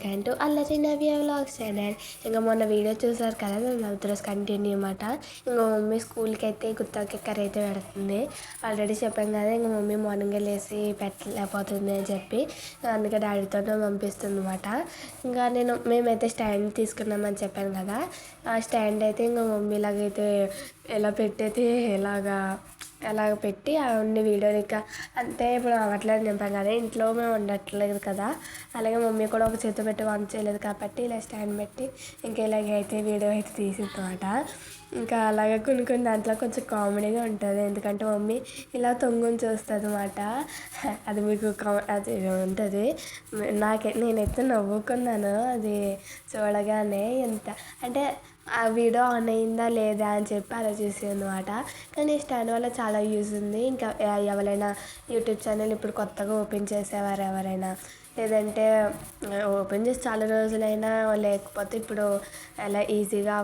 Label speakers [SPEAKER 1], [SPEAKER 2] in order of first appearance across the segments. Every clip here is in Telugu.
[SPEAKER 1] వెల్కమ్ టు అల్లరి నవ్య వ్లాగ్స్ ఛానల్. ఇంకా మొన్న వీడియో చూసారు కదా, మేము రోజు కంటిన్యూ అనమాట. ఇంకా మమ్మీ స్కూల్కి అయితే గుత్తాకి కర్రీ అయితే పెడుతుంది. ఆల్రెడీ చెప్పాం కదా, ఇంకా మమ్మీ మార్నింగే లేసి పెట్టలేకపోతుంది అని చెప్పి అందుకే డాడీతోనే పంపిస్తుంది అనమాట. ఇంకా మేమైతే స్టాండ్ తీసుకున్నామని చెప్పాను కదా, ఆ స్టాండ్ అయితే ఇంకా మమ్మీ ఇలాగైతే ఎలా పెట్టయితే ఎలాగ పెట్టి అవన్నీ వీడియోలు ఇక అంతే. ఇప్పుడు అవ్వట్లేదు చెప్పాం కదా, ఇంట్లో మేము ఉండట్లేదు కదా, అలాగే మమ్మీ కూడా ఒక చేతి పెట్టి వంట చేయలేదు కాబట్టి ఇలా స్టాండ్ పెట్టి ఇంకా ఇలాగైతే వీడియో అయితే తీసిందన్నమాట. ఇంకా అలాగే కొన్ని దాంట్లో కొంచెం కామెడీగా ఉంటుంది, ఎందుకంటే మమ్మీ ఇలా తొంగుని చూస్తుంది అన్నమాట. అది మీకు అది ఉంటుంది. నేనైతే నవ్వుకున్నాను అది చూడగానే. ఎంత అంటే ఆ వీడియో ఆన్ అయిందా లేదా అని చెప్పి అలా చూసాను అనమాట. కానీ ఈ స్టాండ్ వల్ల చాలా యూజ్ ఉంది. ఇంకా ఎవరైనా యూట్యూబ్ ఛానల్ ఇప్పుడు కొత్తగా ఓపెన్ చేసేవారు ఎవరైనా, లేదంటే ఓపెన్ చేసి చాలా రోజులైనా, లేకపోతే ఇప్పుడు అలా ఈజీగా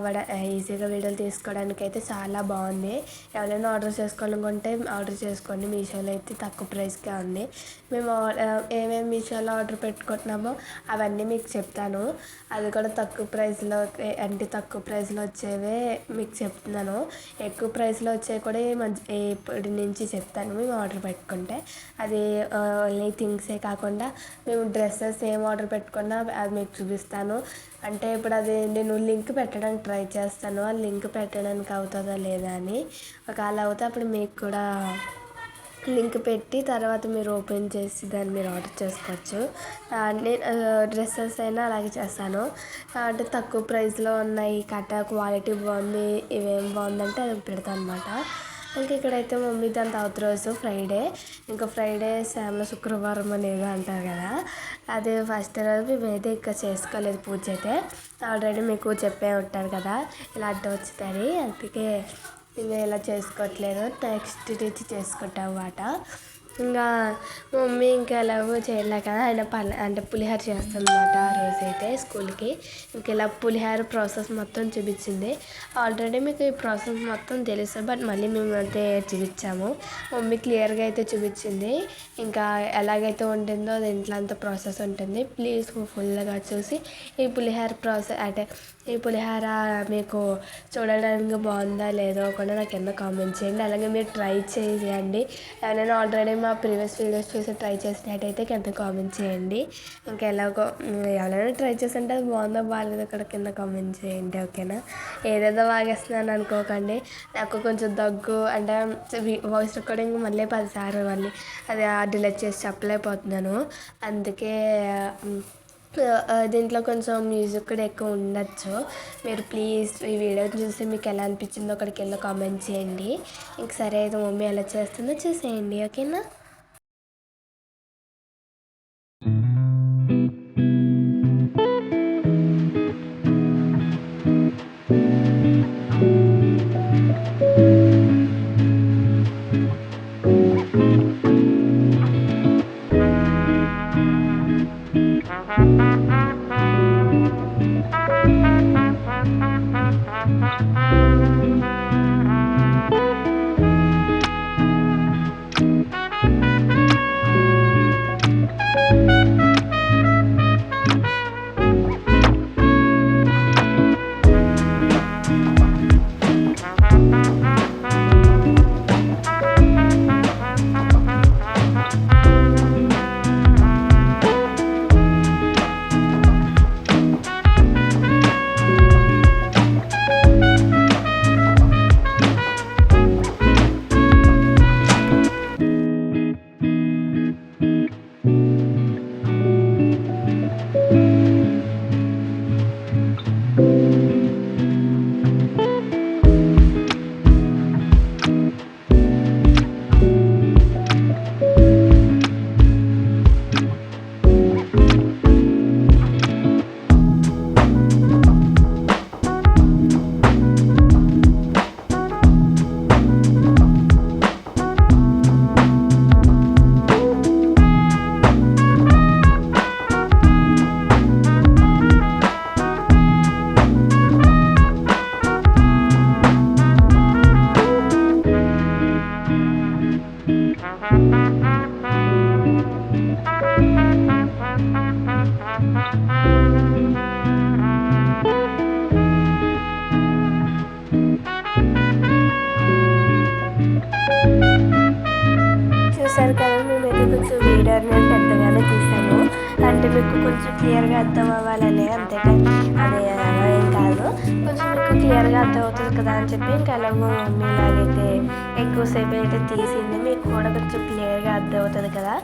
[SPEAKER 1] వీడియోలు తీసుకోవడానికి అయితే చాలా బాగుంది. ఎవరైనా ఆర్డర్ చేసుకోవాలనుకుంటే ఆర్డర్ చేసుకోండి, మీషోలో అయితే తక్కువ ప్రైస్కే ఉంది. మేము ఏమేమి మీషోలో ఆర్డర్ పెట్టుకుంటున్నామో అవన్నీ మీకు చెప్తాను. అది కూడా తక్కువ ప్రైస్లో, అంటే తక్కువ ప్రైస్లో వచ్చేవే మీకు చెప్తున్నాను. ఎక్కువ ప్రైస్లో వచ్చేవి కూడా ఇప్పటి నుంచి చెప్తాను. మేము ఆర్డర్ పెట్టుకుంటే అది ఓన్లీ థింగ్సే కాకుండా మేము డ్రెస్సెస్ ఏం ఆర్డర్ పెట్టుకున్నా అది మీకు చూపిస్తాను. అంటే ఇప్పుడు అది నేను లింక్ పెట్టడానికి ట్రై చేస్తాను, ఆ లింక్ పెట్టడానికి అవుతుందా లేదా అని. ఒకవేళ అవుతే అప్పుడు మీకు కూడా లింక్ పెట్టి తర్వాత మీరు ఓపెన్ చేసి దాన్ని మీరు ఆర్డర్ చేసుకోవచ్చు. నేను డ్రెస్సెస్ అయినా అలాగే చేస్తాను. అంటే తక్కువ ప్రైస్లో ఉన్నాయి, క్వాలిటీ బాగుంది, ఇవేం బాగుందంటే అది పెడతాను అనమాట. ఇంకా ఇక్కడైతే మమ్మీ దాని తర్వాత రోజు ఫ్రైడే, ఇంకా ఫ్రైడే శ్యామల శుక్రవారం అనేది అంటారు కదా, అది ఫస్ట్ రోజు మేమైతే ఇంకా చేసుకోలేదు పూజ అయితే. ఆల్రెడీ మీకు చెప్పే ఉంటారు కదా ఇలా అడ్డు వచ్చుతుంది, అందుకే ఇంకా ఇలా చేసుకోవట్లేదు, నెక్స్ట్ నుంచి చేసుకుంటాం అన్నమాట. ఇంకా మమ్మీ ఇంకా ఎలాగో చేయలే కదా, ఆయన అంటే పులిహోర చేస్తుందన్నమాట ఆ రోజైతే స్కూల్కి. ఇంక ఇలా పులిహోర ప్రాసెస్ మొత్తం చూపించింది. ఆల్రెడీ మీకు ఈ ప్రాసెస్ మొత్తం తెలుసు, బట్ మళ్ళీ మేము అయితే చూపించాము. మమ్మీ క్లియర్గా అయితే చూపించింది. ఇంకా ఎలాగైతే ఉంటుందో అది ఇంట్లో అంత ప్రాసెస్ ఉంటుంది. ప్లీజ్ ఫుల్గా చూసి ఈ పులిహోర ప్రాసెస్, అంటే ఈ పులిహోర మీకు చూడడానికి బాగుందా లేదో కూడా నాకు కింద కామెంట్ చేయండి. అలాగే మీరు ట్రై చేయండి. ఎవరైనా ఆల్రెడీ మా ప్రీవియస్ వీడియోస్ చూసి ట్రై చేసినట్టయితే కింద కామెంట్ చేయండి. ఇంకా ఎలాగో ఎవరైనా ట్రై చేస్తుంటే అది బాగుందో బాగాలేదో కూడా కింద కామెంట్ చేయండి, ఓకేనా. ఏదేదో బాగేస్తున్నాను అనుకోకండి, నాకు కొంచెం దగ్గు, అంటే వాయిస్ రికార్డింగ్ మళ్ళీ 10 సార్లు మళ్ళీ అది డిలీట్ చేసి చెప్పలేకపోతున్నాను. అందుకే దీంట్లో కొంచెం మ్యూజిక్ కూడా ఎక్కువ ఉండొచ్చు. మీరు ప్లీజ్ ఈ వీడియో చూసి మీకు ఎలా అనిపించిందో అక్కడ కింద కామెంట్ చేయండి. ఇంక సరే అయితే మమ్మీ ఎలా చేస్తుందో చూసేయండి, ఓకేనా. మీకు కొంచెం క్లియర్గా అర్థం అవ్వాలని, అంతేకాని అదే ఏం కాదు. కొంచెం మీకు క్లియర్గా అర్థమవుతుంది కదా అని చెప్పి ఇంకా ఎలాగో మమ్మీ ఇలాగైతే ఎక్కువసేపు అయితే తీసింది, మీకు కూడా కొంచెం క్లియర్గా అర్థమవుతుంది కదా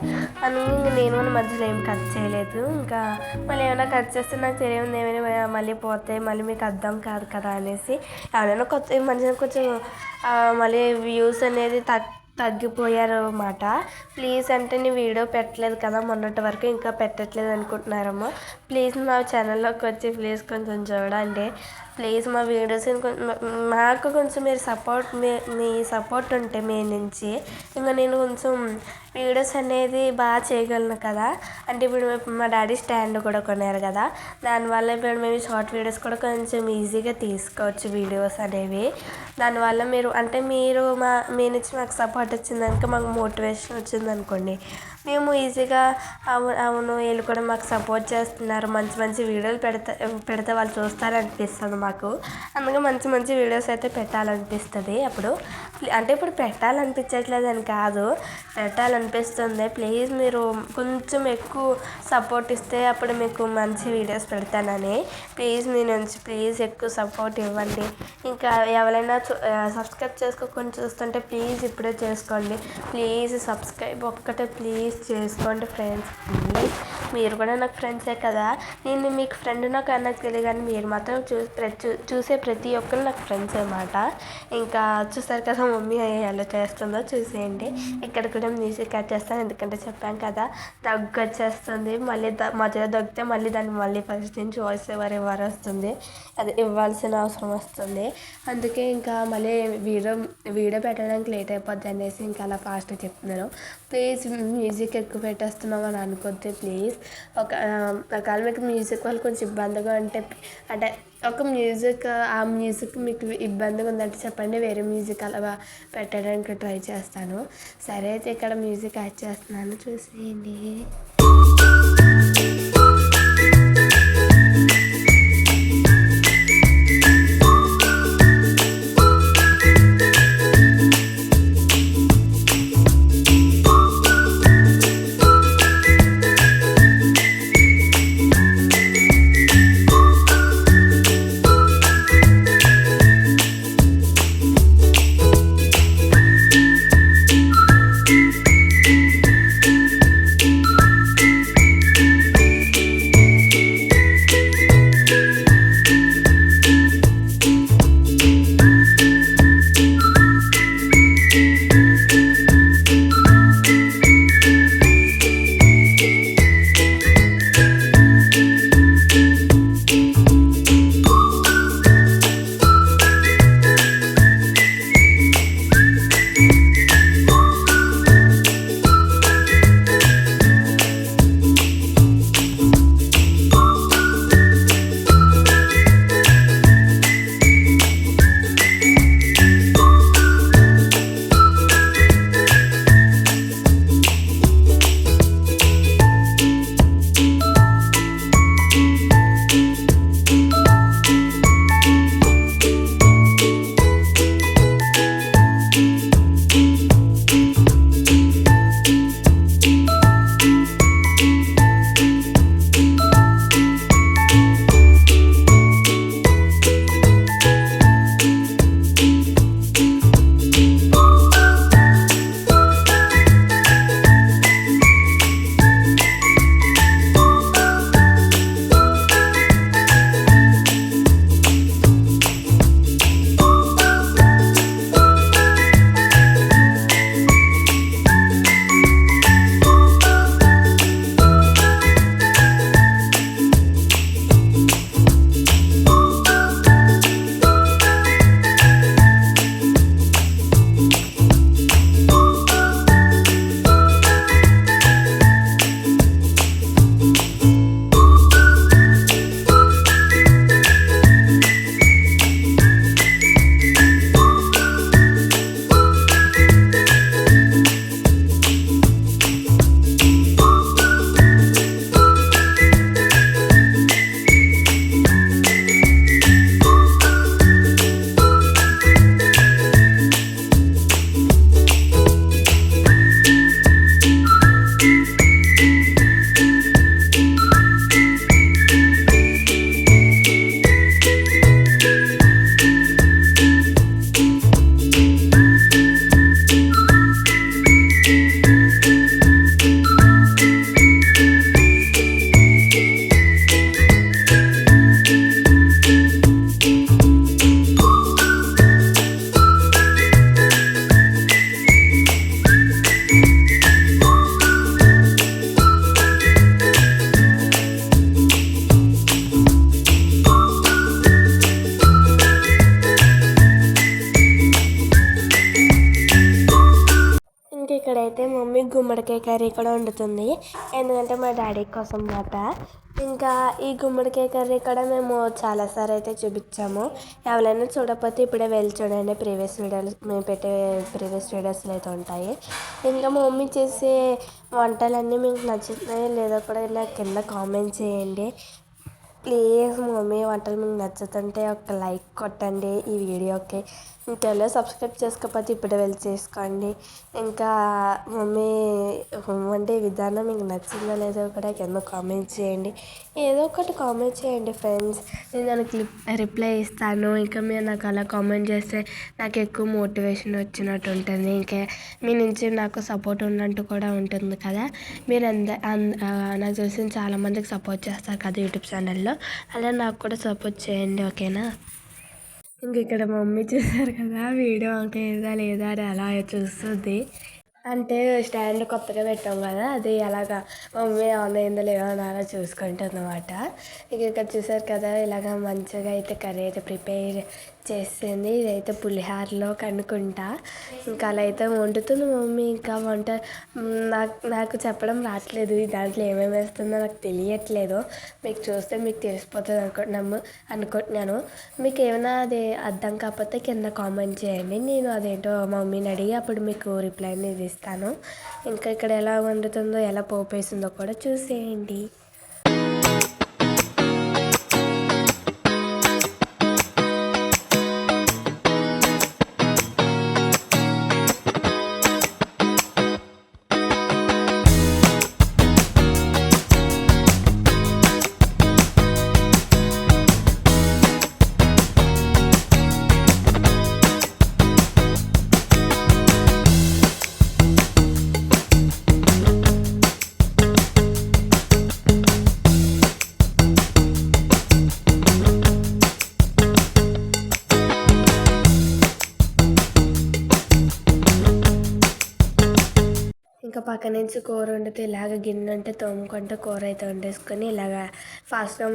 [SPEAKER 1] అని నేను కూడా మధ్యలో ఏం కట్ చేయలేదు. ఇంకా మళ్ళీ ఏమైనా కట్ చేస్తే నాకు తెలియదు, ఏమైనా మళ్ళీ పోతే మళ్ళీ మీకు అర్థం కాదు కదా అనేసి ఎవరైనా కొత్త మంచిగా కొంచెం మళ్ళీ వ్యూస్ అనేది తగ్గిపోయారు అన్నమాట. ప్లీజ్ అంటే నేను వీడియో పెట్టలేదు కదా మొన్నటి వరకు, ఇంకా పెట్టట్లేదు అనుకుంటున్నారమ్మా. ప్లీజ్ మా ఛానల్లోకి వచ్చి ప్లీజ్ కొంచెం చూడండి. ప్లీజ్ మా వీడియోస్ మాకు కొంచెం మీరు సపోర్ట్ మీ సపోర్ట్ ఉంటే మీ నుంచి ఇంకా నేను కొంచెం వీడియోస్ అనేది బాగా చేయగలను కదా. అంటే ఇప్పుడు మా డాడీ స్టాండ్ కూడా కొన్నారు కదా, దానివల్ల ఇప్పుడు మేము షార్ట్ వీడియోస్ కూడా కొంచెం ఈజీగా తీసుకోవచ్చు వీడియోస్ అనేవి. దానివల్ల మీరు అంటే మీరు మీ నుంచి మాకు సపోర్ట్ వచ్చిందనుక మాకు మోటివేషన్ వచ్చిందనుకోండి, మేము ఈజీగా అవును వీళ్ళు కూడా మాకు సపోర్ట్ చేస్తున్నారు, మంచి మంచి వీడియోలు పెడితే వాళ్ళు చూస్తారనిపిస్తుంది మాకు. అందుకే మంచి మంచి వీడియోస్ అయితే పెట్టాలనిపిస్తుంది. అప్పుడు అంటే ఇప్పుడు పెట్టాలనిపించట్లేదు అని కాదు, పెట్టాలనిపిస్తుంది. ప్లీజ్ మీరు కొంచెం ఎక్కువ సపోర్ట్ ఇస్తే అప్పుడు మీకు మంచి వీడియోస్ పెడతానని. ప్లీజ్ మీ నుంచి ప్లీజ్ ఎక్కువ సపోర్ట్ ఇవ్వండి. ఇంకా ఎవరైనా సబ్స్క్రైబ్ చేసుకోకుండా చూస్తుంటే ప్లీజ్ ఇప్పుడే చేసుకోండి. ప్లీజ్ సబ్స్క్రైబ్ ఒక్కటే ప్లీజ్ చేసుకోండి ఫ్రెండ్స్. ప్లీజ్ మీరు కూడా నాకు ఫ్రెండ్సే కదా, నేను మీకు ఫ్రెండ్ నాకు తెలియదు కానీ మీరు మాత్రం చూసే ప్రతి ఒక్కరు నాకు ఫ్రెండ్స్ అన్నమాట. ఇంకా చూసారు కదా మమ్మీ ఎలా చేస్తుందో చూసేయండి. ఇక్కడ కూడా మ్యూజిక్ కట్ చేస్తాను, ఎందుకంటే చెప్పాను కదా దగ్గు వచ్చేస్తుంది. మళ్ళీ మధ్యలో దగ్గితే మళ్ళీ దాన్ని మళ్ళీ ఫస్ట్ నుంచి వాయిస్ ఎవరు వస్తుంది, అది ఇవ్వాల్సిన అవసరం వస్తుంది. అందుకే ఇంకా మళ్ళీ వీడియో పెట్టడానికి లేట్ అయిపోద్ది అనేసి ఇంకా అలా ఫాస్ట్గా చెప్తున్నాను. ప్లీజ్ మ్యూజిక్ ఎక్కువ పెట్టేస్తున్నాం అని అనుకోద్ది ప్లీజ్. ఒకవేళ మీకు మ్యూజిక్ వాళ్ళు కొంచెం ఇబ్బందిగా అంటే ఒక ఆ మ్యూజిక్ మీకు ఇబ్బందిగా ఉందంటే చెప్పండి, వేరే మ్యూజిక్ అలా పెట్టడానికి ట్రై చేస్తాను. సరే అయితే ఇక్కడ మ్యూజిక్ యాడ్ చేస్తున్నాను చూసేయండి. ఇక్కడైతే మమ్మీ గుమ్మడికాయ కర్రీ కూడా వండుతుంది, ఎందుకంటే మా డాడీ కోసం మాట. ఇంకా ఈ గుమ్మడికాయ కర్రీ కూడా మేము చాలాసార్లు అయితే చూపించాము. ఎవరైనా చూడకపోతే ఇప్పుడే వెళ్ళి చూడండి, ప్రీవియస్ వీడియోలు మేము పెట్టే ప్రీవియస్ వీడియోస్లో అయితే ఉంటాయి. ఇంకా మా మమ్మీ చేసే వంటలన్నీ మీకు నచ్చుతున్నాయో లేదో కూడా ఇలా కింద కామెంట్ చేయండి. ప్లీజ్ మమ్మీ వంటలు మీకు నచ్చుతుంటే ఒక లైక్ కొట్టండి ఈ వీడియోకి. ఇంకెవరో సబ్స్క్రైబ్ చేసుకోకపోతే ఇప్పుడే వెళ్ళి చేసుకోండి. ఇంకా మమ్మీ వండే విధానం మీకు నచ్చిందో లేదో కూడా కింద కామెంట్ చేయండి. ఏదో ఒకటి కామెంట్ చేయండి ఫ్రెండ్స్, నేను దానికి రిప్లై ఇస్తాను. ఇంకా మీరు నాకు అలా కామెంట్ చేస్తే నాకు ఎక్కువ మోటివేషన్ వచ్చినట్టు ఉంటుంది. ఇంకా మీ నుంచి నాకు సపోర్ట్ ఉన్నట్టు కూడా ఉంటుంది కదా. మీరు నాకు తెలిసిన చాలామందికి సపోర్ట్ చేస్తారు కదా యూట్యూబ్ ఛానల్లో, అలా నాకు కూడా సపోర్ట్ చేయండి, ఓకేనా. ఇంక ఇక్కడ మమ్మీ చూసారు కదా, వీడియో ఆన్ అయిందా లేదా అని అలా చూస్తుంది. అంటే స్టాండ్ కొత్తగా పెట్టాం కదా, అది అలాగా మమ్మీ ఆన్ అయిందో లేదో అని అలా చూసుకుంటుంది అన్నమాట. ఇక ఇక్కడ చూసారు కదా, ఇలాగ మంచిగా అయితే కర్రీ అయితే ప్రిపేర్ చేసింది. ఇదైతే పులిహోరలో కనుక్కుంటా. ఇంకా అలా అయితే వండుతుంది మమ్మీ. ఇంకా వంట నాకు చెప్పడం రావట్లేదు, దాంట్లో ఏమేమి వేస్తుందో నాకు తెలియట్లేదు. మీకు చూస్తే మీకు తెలిసిపోతుంది అనుకుంటున్నాను. మీకు ఏమైనా అది అర్థం కాకపోతే కింద కామెంట్ చేయండి, నేను అదేంటో మమ్మీని అడిగి అప్పుడు మీకు రిప్లై అనేది ఇస్తాను. ఇంకా ఇక్కడ ఎలా వండుతుందో ఎలా పోపేసిందో కూడా చూసేయండి. ఇంకా పక్క నుంచి కూర వండితే ఇలాగ గిన్నె అంటే తోముకుంటే కూర అయితే వండేసుకొని ఇలాగ ఫాస్ట్గా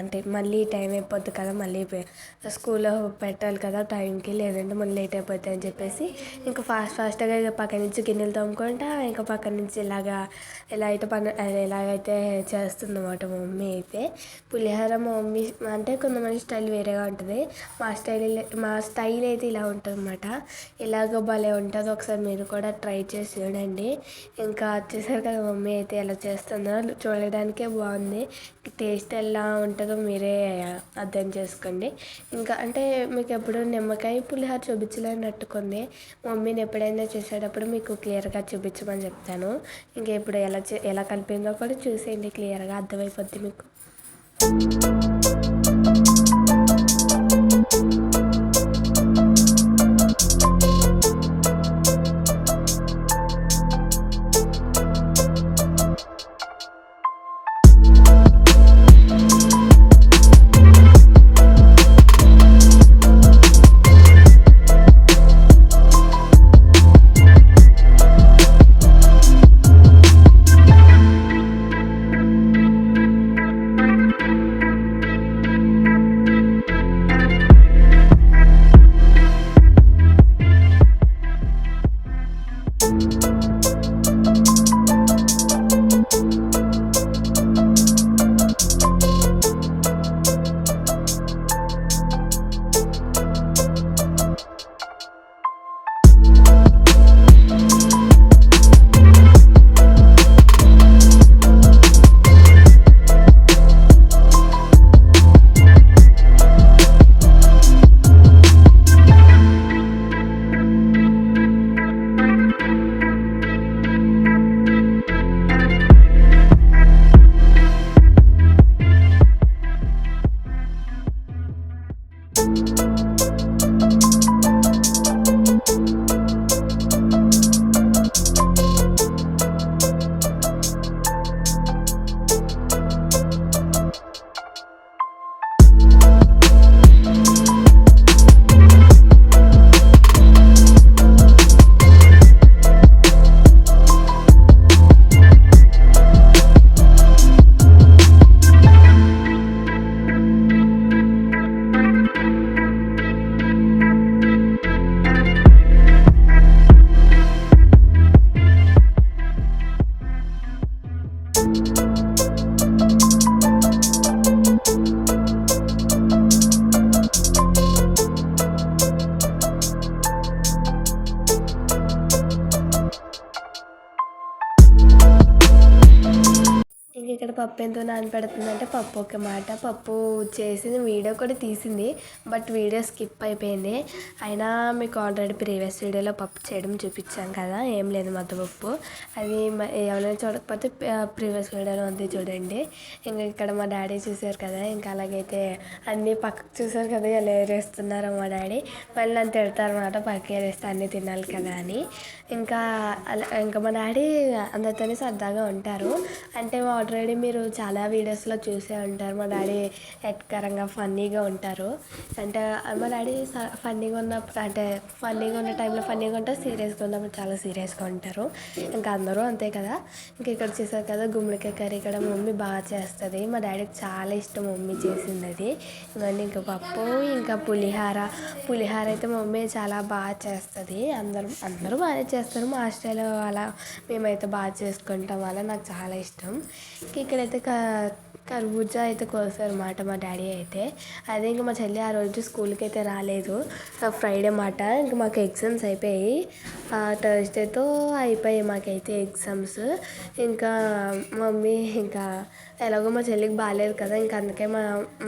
[SPEAKER 1] అంటే మళ్ళీ టైం అయిపోద్ది కదా, మళ్ళీ స్కూల్లో పెట్టాలి కదా టైంకి, లేదంటే మళ్ళీ లేట్ అయిపోతాయి అని చెప్పేసి ఇంకా ఫాస్ట్గా ఇక పక్క నుంచి గిన్నెలు తోముకుంటా ఇంకా పక్క నుంచి ఇలా అయితే ఇలాగైతే చేస్తుందన్నమాట మా మమ్మీ అయితే. పులిహోర మా మమ్మీ అంటే కొంతమంది స్టైల్ వేరేగా ఉంటుంది, మా స్టైల్ అయితే ఇలా ఉంటుంది అన్నమాట. ఇలాగ భలే ఉంటుంది, ఒకసారి మీరు కూడా ట్రై చేసి చూడండి. ఇంకా వచ్చేసరికి కదా మమ్మీ అయితే ఎలా చేస్తుందో చూడడానికే బాగుంది, టేస్ట్ ఎలా ఉంటుందో మీరే అర్థం చేసుకోండి. ఇంకా అంటే మీకు ఎప్పుడు నిమ్మకాయ పులిహోర చూపించలేనట్టుకుంది, మమ్మీని ఎప్పుడైనా చేసేటప్పుడు మీకు క్లియర్గా చూపించమని చెప్తాను. ఇంకా ఇప్పుడు ఎలా కలిపిందో కూడా చూసేయండి, క్లియర్గా అర్థమైపోద్ది మీకు. పప్పు ఎంతో నానపెడుతుందంటే పప్పు ఒక మాట, పప్పు చేసింది వీడియో కూడా తీసింది, బట్ వీడియో స్కిప్ అయిపోయింది. అయినా మీకు ఆల్రెడీ ప్రీవియస్ వీడియోలో పప్పు చేయడం చూపించాం కదా, ఏం లేదు మద్దపప్పు. అది ఎవరైనా చూడకపోతే ప్రీవియస్ వీడియోలో ఉంది చూడండి. ఇంకా ఇక్కడ మా డాడీ చూసారు కదా, ఇంకా అలాగైతే అన్నీ పక్కకు చూసారు కదా ఎలా ఏరేస్తున్నారో మా డాడీ. మళ్ళీ నన్ను తిడతారు అన్నమాట, పక్కకి ఏరేస్తే అన్నీ తినాలి కదా అని. ఇంకా ఇంకా మా డాడీ అందరితోనే సరదాగా ఉంటారు. అంటే ఆల్రెడీ మీరు చాలా వీడియోస్లో చూసే ఉంటారు, మా డాడీ ఎట్కరంగా ఫన్నీగా ఉంటారు. అంటే మా డాడీ ఫన్నీగా ఉన్నప్పుడు, అంటే ఫన్నీగా ఉన్న టైంలో ఫన్నీగా ఉంటారు, సీరియస్గా ఉన్నప్పుడు చాలా సీరియస్గా ఉంటారు. ఇంకా అందరూ అంతే కదా. ఇంకా ఇక్కడ చూసారు కదా గుమ్మడికాయ కర్రీ, ఇక్కడ మమ్మీ బాగా చేస్తుంది. మా డాడీకి చాలా ఇష్టం మమ్మీ చేసింది అది. ఇవన్నీ ఇంకా పప్పు, ఇంకా పులిహార అయితే మమ్మీ చాలా బాగా చేస్తుంది. అందరూ బాగా చేస్తారు మా హాస్టల్లో, అలా మేమైతే బాగా చేసుకుంటాం. అలా నాకు చాలా ఇష్టం. ఇక్కడైతే కర్బూజా అయితే కోసారన్నమాట మా డాడీ అయితే. అదే ఇంకా మా చెల్లి ఆ రోజు స్కూల్కి అయితే రాలేదు, ఫ్రైడే మాట. ఇంకా మాకు ఎగ్జామ్స్ అయిపోయాయి, థర్స్డేతో అయిపోయాయి మాకైతే ఎగ్జామ్స్. ఇంకా మమ్మీ ఇంకా ఎలాగో మా చెల్లికి బాగాలేదు కదా, ఇంకా అందుకే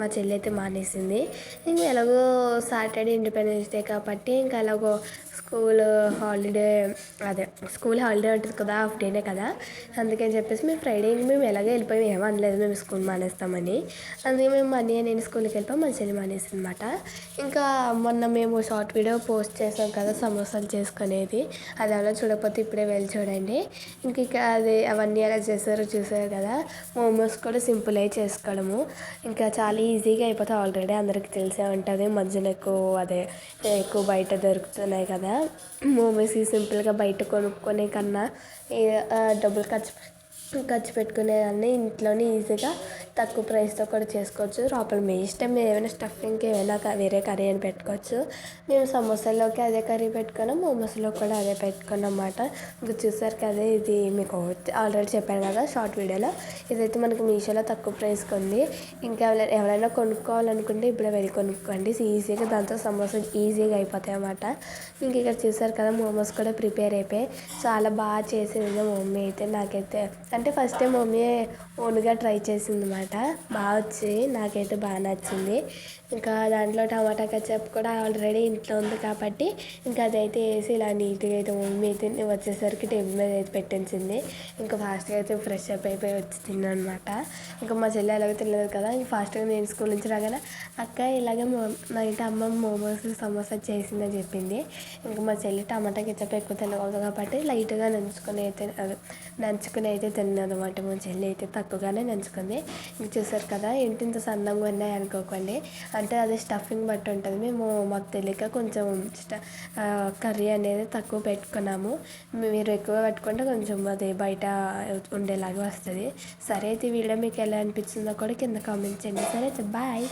[SPEAKER 1] మా చెల్లి అయితే మానేసింది. ఇంకా ఎలాగో సాటర్డే ఇండిపెండెన్స్ డే కాబట్టి ఇంకా ఎలాగో స్కూల్ హాలిడే ఉంటుంది కదా, హాఫ్ డేనే కదా, అందుకని చెప్పేసి మేము ఫ్రైడే మేము ఎలాగో వెళ్ళిపోయాం, ఏమో అనలేదు మేము స్కూల్ మానేస్తామని. అందుకే మేము మనీ నేను స్కూల్కి వెళ్ళిపోయాం, మా చెల్లి మానేసింది అనమాట. ఇంకా మొన్న మేము షార్ట్ వీడియో పోస్ట్ చేసాం కదా సమోసాలు చేసుకునేది, అది ఎవరో చూడకపోతే ఇప్పుడే వెళ్ళి చూడండి. ఇంకా అది అవన్నీ ఎలా చేశారో చూసారు కదా. మోమోస్ కూడా సింపుల్ అయి చేసుకోవడము, ఇంకా చాలా ఈజీగా అయిపోతాయి. ఆల్రెడీ అందరికీ తెలిసే ఉంటుంది, మధ్యన ఎక్కువ బయట దొరుకుతున్నాయి కదా మోమోస్. సింపుల్గా బయట కొనుక్కునే కన్నా డబ్బులు ఖర్చు పెట్టుకునేదాన్ని ఇంట్లోనే ఈజీగా తక్కువ ప్రైస్తో కూడా చేసుకోవచ్చు. లోపల మీ ఇష్టం, మీరు ఏమైనా స్టఫింగ్కి ఏమైనా వేరే కర్రీ అని పెట్టుకోవచ్చు. మేము సమోసాల్లోకి అదే కర్రీ పెట్టుకున్నాం, మోమోస్లో కూడా అదే పెట్టుకున్నాం అన్నమాట. ఇంకా చూసారు కదా, ఇది మీకు ఆల్రెడీ చెప్పాను కదా షార్ట్ వీడియోలో. ఇదైతే మనకు మీషోలో తక్కువ ప్రైస్కి ఉంది. ఇంకా ఎవరైనా కొనుక్కోవాలనుకుంటే ఇప్పుడే వెళ్ళి కొనుక్కోండి ఈజీగా, దాంతో సమోసా ఈజీగా అయిపోతాయి అన్నమాట. ఇంక ఇక్కడ చూసారు కదా మోమోస్ కూడా ప్రిపేర్ అయిపోయి చాలా బాగా చేసేది మా మమ్మీ అయితే. నాకైతే అంటే ఫస్ట్ టైం మమ్మీ ఓన్గా ట్రై చేసింది అన్నమాట, బాగా వచ్చి నాకైతే బాగా నచ్చింది. ఇంకా దాంట్లో టమాటా కచప్ కూడా ఆల్రెడీ ఇంట్లో ఉంది కాబట్టి ఇంకా అదైతే వేసి ఇలా నీట్గా అయితే మమ్మీ అయితే వచ్చేసరికి టేబుల్ మీద అయితే పెట్టించింది. ఇంకా ఫాస్ట్గా అయితే ఫ్రెష్ అప్ అయిపోయి వచ్చి తిన్నాను అనమాట. ఇంకా మా చెల్లి ఎలాగో తినలేదు కదా, ఇంక ఫాస్ట్గా నేను స్కూల్ నుంచి రాగానే అక్క ఇలాగే నైట్ అమ్మ మోమోస్ సమోసా చేసిందని చెప్పింది. ఇంకా మా చెల్లి టమాటా కచప్ ఎక్కువ తినకూడదు కాబట్టి లైట్గా నంచుకొని అయితే తిన్నదన్నమాట. మా చెల్లి అయితే తక్కువగానే నంచుకుంది. ఇంక చూసారు కదా ఏంటి ఇంత సన్నంగా ఉన్నాయి అనుకోకండి, అంటే అది స్టఫింగ్ బట్టి ఉంటుంది. మాకు తెలియక కొంచెం కర్రీ అనేది తక్కువ పెట్టుకున్నాము. మీరు ఎక్కువ పెట్టుకుంటే కొంచెం అది బయట ఉండేలాగా వస్తుంది. సరే అయితే వీడియో మీకు ఎలా అనిపించిందో కూడా కింద కామెంట్ చేయండి. సరే బాయ్.